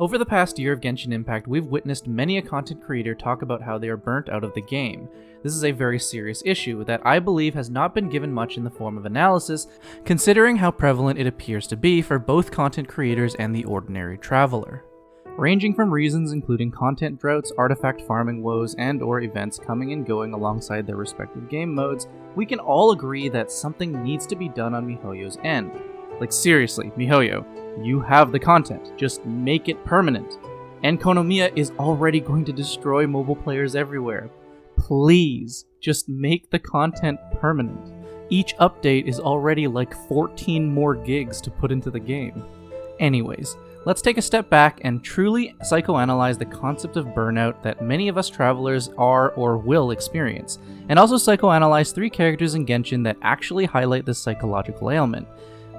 Over the past year of Genshin Impact, we've witnessed many a content creator talk about how they are burnt out of the game. This is a very serious issue that I believe has not been given much in the form of analysis, considering how prevalent it appears to be for both content creators and the ordinary traveler. Ranging from reasons including content droughts, artifact farming woes, and/or events coming and going alongside their respective game modes, we can all agree that something needs to be done on miHoYo's end. Like seriously, miHoYo, you have the content, just make it permanent. And Konomiya is already going to destroy mobile players everywhere. Please, just make the content permanent. Each update is already like 14 more gigs to put into the game. Anyways, let's take a step back and truly psychoanalyze the concept of burnout that many of us travelers are or will experience, and also psychoanalyze 3 characters in Genshin that actually highlight this psychological ailment.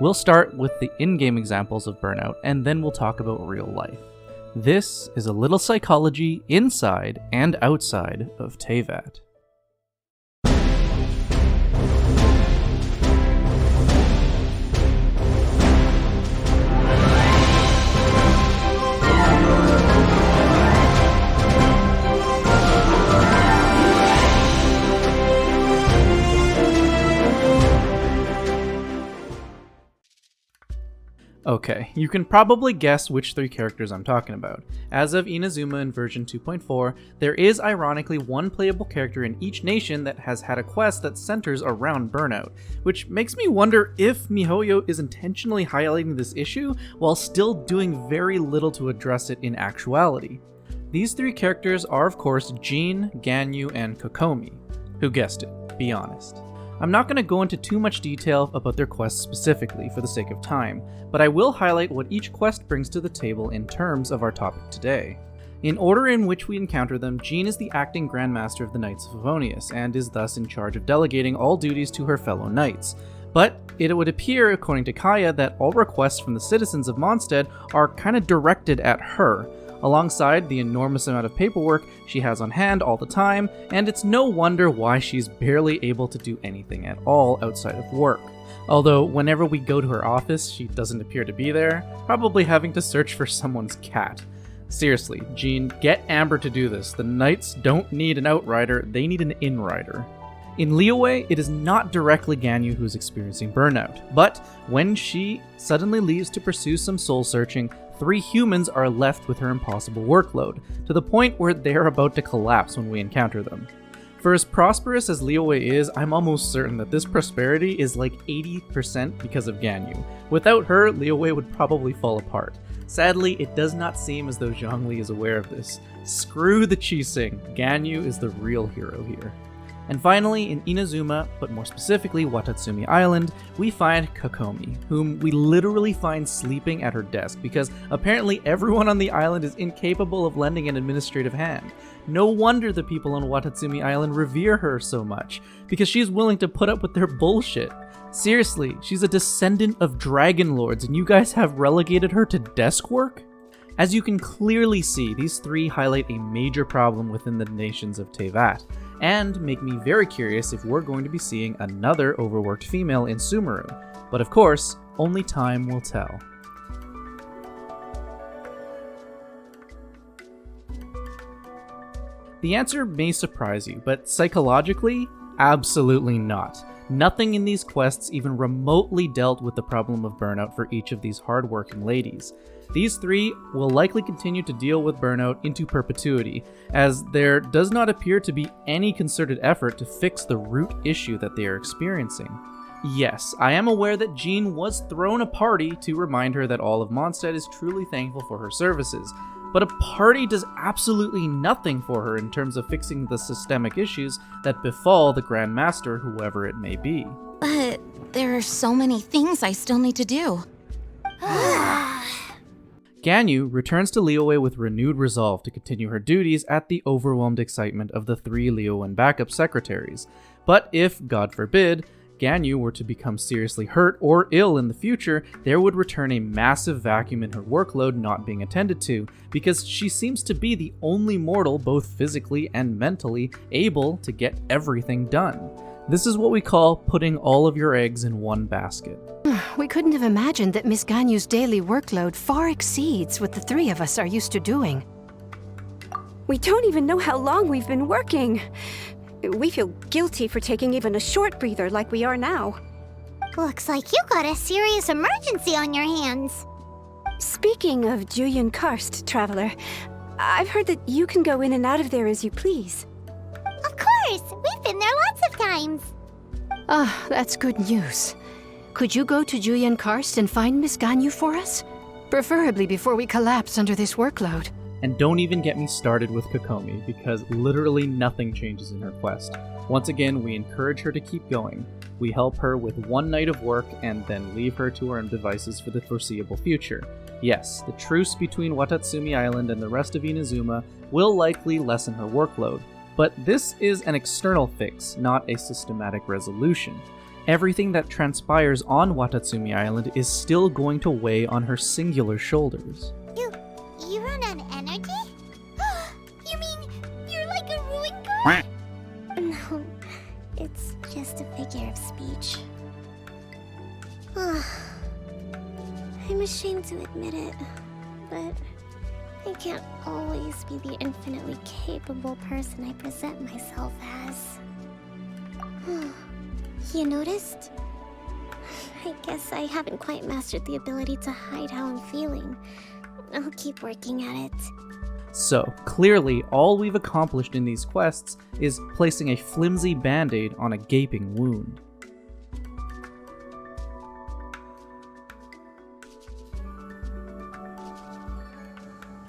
We'll start with the in-game examples of burnout, and then we'll talk about real life. This is a little psychology inside and outside of Teyvat. Okay, you can probably guess which 3 characters I'm talking about. As of Inazuma in version 2.4, there is ironically one playable character in each nation that has had a quest that centers around burnout, which makes me wonder if miHoYo is intentionally highlighting this issue while still doing very little to address it in actuality. These 3 characters are of course Jean, Ganyu, and Kokomi. Who guessed it? Be honest. I'm not going to go into too much detail about their quests specifically for the sake of time, but I will highlight what each quest brings to the table in terms of our topic today. In order in which we encounter them, Jean is the acting Grandmaster of the Knights of Favonius, and is thus in charge of delegating all duties to her fellow knights. But it would appear, according to Kaya, that all requests from the citizens of Mondstadt are kinda directed at her, alongside the enormous amount of paperwork she has on hand all the time, and it's no wonder why she's barely able to do anything at all outside of work. Although, whenever we go to her office, she doesn't appear to be there, probably having to search for someone's cat. Seriously, Jean, get Amber to do this. The knights don't need an outrider, they need an inrider. In Liyue, it is not directly Ganyu who's experiencing burnout, but when she suddenly leaves to pursue some soul searching, 3 humans are left with her impossible workload, to the point where they're about to collapse when we encounter them. For as prosperous as Liyue is, I'm almost certain that this prosperity is like 80% because of Ganyu. Without her, Liyue would probably fall apart. Sadly, it does not seem as though Zhongli is aware of this. Screw the Qixing, Ganyu is the real hero here. And finally, in Inazuma, but more specifically Watatsumi Island, we find Kokomi, whom we literally find sleeping at her desk because apparently everyone on the island is incapable of lending an administrative hand. No wonder the people on Watatsumi Island revere her so much, because she's willing to put up with their bullshit. Seriously, she's a descendant of dragon lords and you guys have relegated her to desk work? As you can clearly see, these 3 highlight a major problem within the nations of Teyvat, and make me very curious if we're going to be seeing another overworked female in Sumeru. But of course, only time will tell. The answer may surprise you, but psychologically, absolutely not. Nothing in these quests even remotely dealt with the problem of burnout for each of these hard-working ladies. These 3 will likely continue to deal with burnout into perpetuity, as there does not appear to be any concerted effort to fix the root issue that they are experiencing. Yes, I am aware that Jean was thrown a party to remind her that all of Mondstadt is truly thankful for her services, but a party does absolutely nothing for her in terms of fixing the systemic issues that befall the Grand Master, whoever it may be. But there are so many things I still need to do. Ganyu returns to Liyue with renewed resolve to continue her duties at the overwhelmed excitement of the 3 Liyuean backup secretaries. But if, God forbid, Ganyu were to become seriously hurt or ill in the future, there would return a massive vacuum in her workload not being attended to, because she seems to be the only mortal, both physically and mentally, able to get everything done. This is what we call putting all of your eggs in one basket. We couldn't have imagined that Miss Ganyu's daily workload far exceeds what the three of us are used to doing. We don't even know how long we've been working. We feel guilty for taking even a short breather like we are now. Looks like you got a serious emergency on your hands. Speaking of Julian Karst, Traveler, I've heard that you can go in and out of there as you please. Of course! We've been there lots of times. Ah, that's good news. Could you go to Julian Karst and find Miss Ganyu for us? Preferably before we collapse under this workload. And don't even get me started with Kokomi, because literally nothing changes in her quest. Once again, we encourage her to keep going. We help her with one night of work and then leave her to her own devices for the foreseeable future. Yes, the truce between Watatsumi Island and the rest of Inazuma will likely lessen her workload, but this is an external fix, not a systematic resolution. Everything that transpires on Watatsumi Island is still going to weigh on her singular shoulders. You run on energy? You mean you're like a ruin girl? No, it's just a figure of speech. I'm ashamed to admit it, but I can't always be the infinitely capable person I present myself as. You noticed? I guess I haven't quite mastered the ability to hide how I'm feeling. I'll keep working at it. So, clearly, all we've accomplished in these quests is placing a flimsy band-aid on a gaping wound.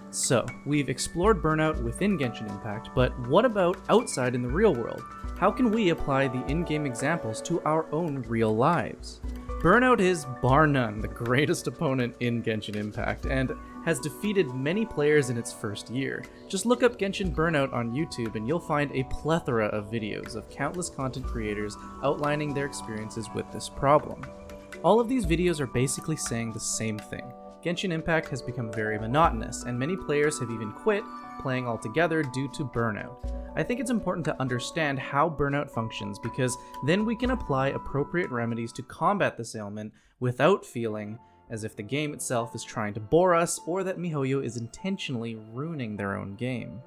So, we've explored Burnout within Genshin Impact, but what about outside in the real world? How can we apply the in-game examples to our own real lives? Burnout is, bar none, the greatest opponent in Genshin Impact, and has defeated many players in its first year. Just look up Genshin Burnout on YouTube and you'll find a plethora of videos of countless content creators outlining their experiences with this problem. All of these videos are basically saying the same thing. Genshin Impact has become very monotonous, and many players have even quit playing altogether due to burnout. I think it's important to understand how burnout functions, because then we can apply appropriate remedies to combat this ailment without feeling as if the game itself is trying to bore us or that MiHoYo is intentionally ruining their own game.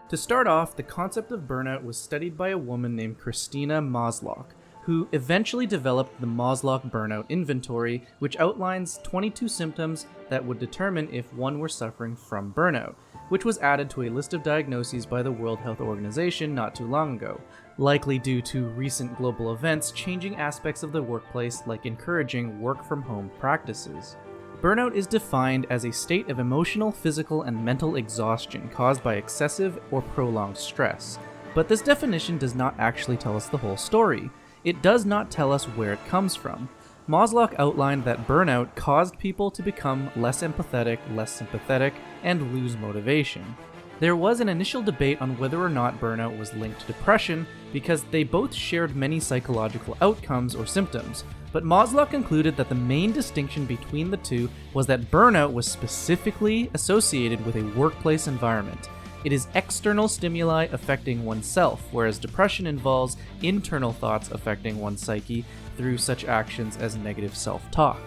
To start off, the concept of burnout was studied by a woman named Christina Maslach, who eventually developed the Maslach Burnout Inventory, which outlines 22 symptoms that would determine if one were suffering from burnout, which was added to a list of diagnoses by the World Health Organization not too long ago, likely due to recent global events changing aspects of the workplace, like encouraging work-from-home practices. Burnout is defined as a state of emotional, physical, and mental exhaustion caused by excessive or prolonged stress. But this definition does not actually tell us the whole story. It does not tell us where it comes from. Maslach outlined that burnout caused people to become less empathetic, less sympathetic, and lose motivation. There was an initial debate on whether or not burnout was linked to depression because they both shared many psychological outcomes or symptoms, but Maslach concluded that the main distinction between the two was that burnout was specifically associated with a workplace environment. It is external stimuli affecting oneself, whereas depression involves internal thoughts affecting one's psyche through such actions as negative self-talk.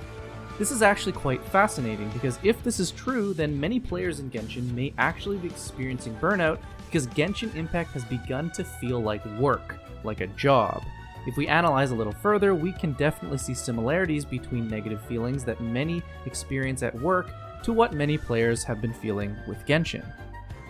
This is actually quite fascinating, because if this is true, then many players in Genshin may actually be experiencing burnout because Genshin Impact has begun to feel like work, like a job. If we analyze a little further, we can definitely see similarities between negative feelings that many experience at work to what many players have been feeling with Genshin.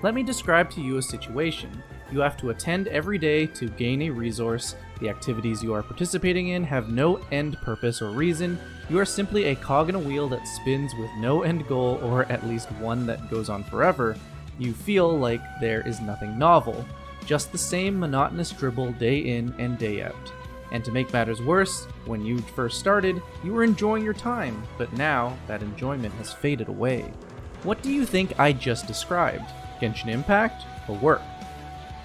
Let me describe to you a situation. You have to attend every day to gain a resource. The activities you are participating in have no end purpose or reason. You are simply a cog in a wheel that spins with no end goal, or at least one that goes on forever. You feel like there is nothing novel, just the same monotonous dribble day in and day out. And to make matters worse, when you first started, you were enjoying your time, but now that enjoyment has faded away. What do you think I just described? Genshin Impact or work?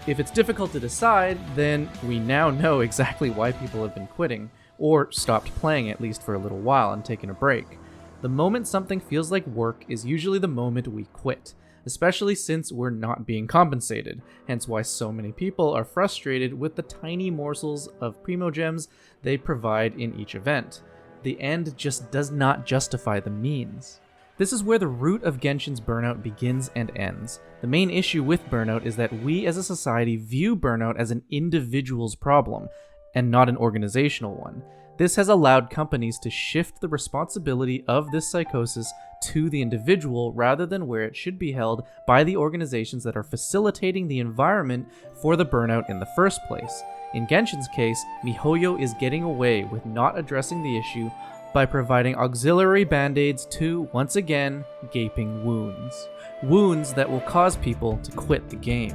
If it's difficult to decide, then we now know exactly why people have been quitting, or stopped playing at least for a little while and taken a break. The moment something feels like work is usually the moment we quit, especially since we're not being compensated, hence why so many people are frustrated with the tiny morsels of primo gems they provide in each event. the end just does not justify the means. This is where the root of Genshin's burnout begins and ends. The main issue with burnout is that we as a society view burnout as an individual's problem, and not an organizational one. This has allowed companies to shift the responsibility of this psychosis to the individual rather than where it should be held by the organizations that are facilitating the environment for the burnout in the first place. In Genshin's case, MiHoYo is getting away with not addressing the issue by providing auxiliary band-aids to, once again, gaping wounds. Wounds that will cause people to quit the game.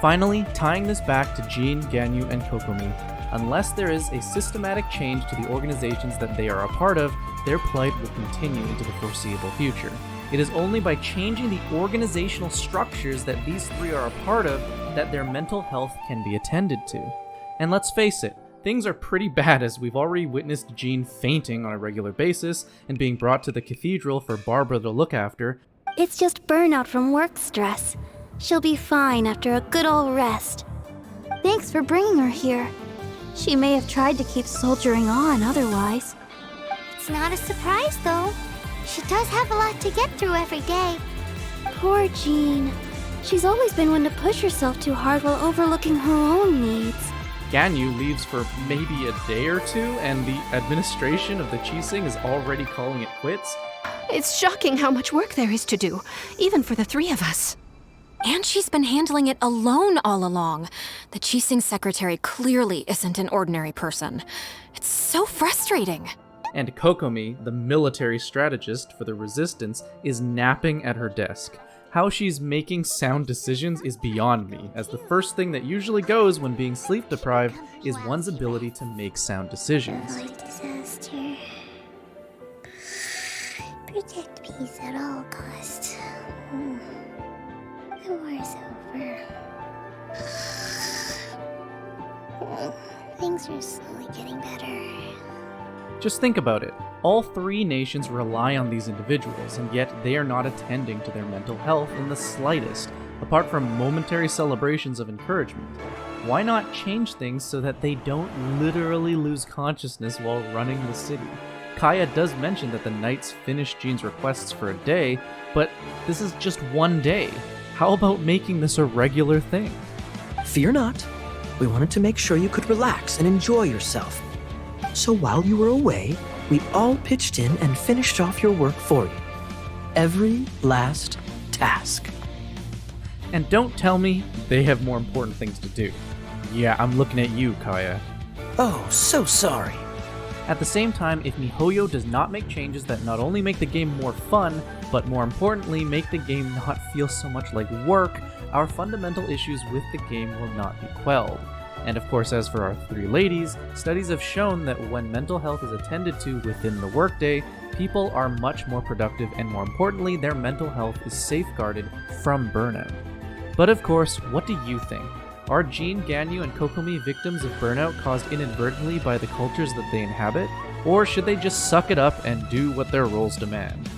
Finally, tying this back to Jean, Ganyu, and Kokomi, unless there is a systematic change to the organizations that they are a part of, their plight will continue into the foreseeable future. It is only by changing the organizational structures that these three are a part of that their mental health can be attended to. And let's face it, things are pretty bad as we've already witnessed Jean fainting on a regular basis and being brought to the cathedral for Barbara to look after. It's just burnout from work stress. She'll be fine after a good old rest. Thanks for bringing her here. She may have tried to keep soldiering on otherwise. It's not a surprise, though. She does have a lot to get through every day. Poor Jean. She's always been one to push herself too hard while overlooking her own needs. Ganyu leaves for maybe a day or two, and the administration of the Qixing is already calling it quits. It's shocking how much work there is to do, even for the three of us. And she's been handling it alone all along. The Qixing secretary clearly isn't an ordinary person. It's so frustrating. And Kokomi, the military strategist for the resistance, is napping at her desk. How she's making sound decisions is beyond me, as the first thing that usually goes when being sleep deprived is one's ability to make sound decisions. Avoid disaster. Protect peace at all costs. The war's over. Things are slowly getting better. Just think about it. All three nations rely on these individuals, and yet they are not attending to their mental health in the slightest, apart from momentary celebrations of encouragement. Why not change things so that they don't literally lose consciousness while running the city? Kaya does mention that the knights finished Jean's requests for a day, but this is just one day. How about making this a regular thing? Fear not. We wanted to make sure you could relax and enjoy yourself. So while you were away, we all pitched in and finished off your work for you. Every last task. And don't tell me they have more important things to do. Yeah, I'm looking at you, Kaya. Oh, so sorry. At the same time, if MiHoYo does not make changes that not only make the game more fun, but more importantly, make the game not feel so much like work, our fundamental issues with the game will not be quelled. And of course, as for our three ladies, studies have shown that when mental health is attended to within the workday, people are much more productive and more importantly, their mental health is safeguarded from burnout. But of course, what do you think? Are Jean, Ganyu, and Kokomi victims of burnout caused inadvertently by the cultures that they inhabit? Or should they just suck it up and do what their roles demand?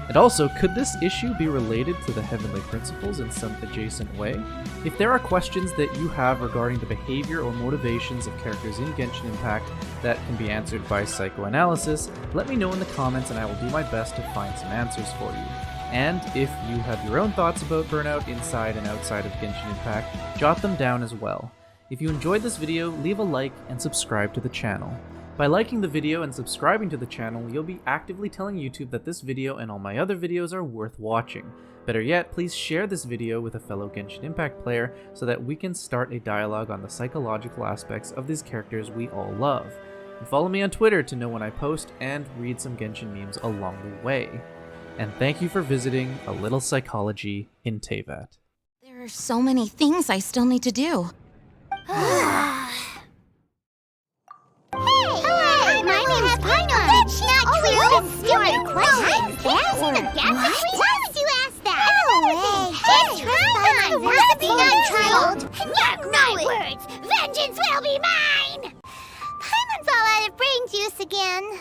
And also, could this issue be related to the heavenly principles in some adjacent way? If there are questions that you have regarding the behavior or motivations of characters in Genshin Impact that can be answered by psychoanalysis, let me know in the comments and I will do my best to find some answers for you. And if you have your own thoughts about burnout inside and outside of Genshin Impact, jot them down as well. If you enjoyed this video, leave a like and subscribe to the channel. By liking the video and subscribing to the channel, you'll be actively telling YouTube that this video and all my other videos are worth watching. Better yet, please share this video with a fellow Genshin Impact player so that we can start a dialogue on the psychological aspects of these characters we all love. And follow me on Twitter to know when I post and read some Genshin memes along the way. And thank you for visiting A Little Psychology in Teyvat. There are so many things I still need to do. Hey, my name's Burnout. That's not true. Stupid question. Why would you ask that? No way. Just try on. We're being child. Mark my words. Vengeance will be mine. Paimon's all out of brain juice again.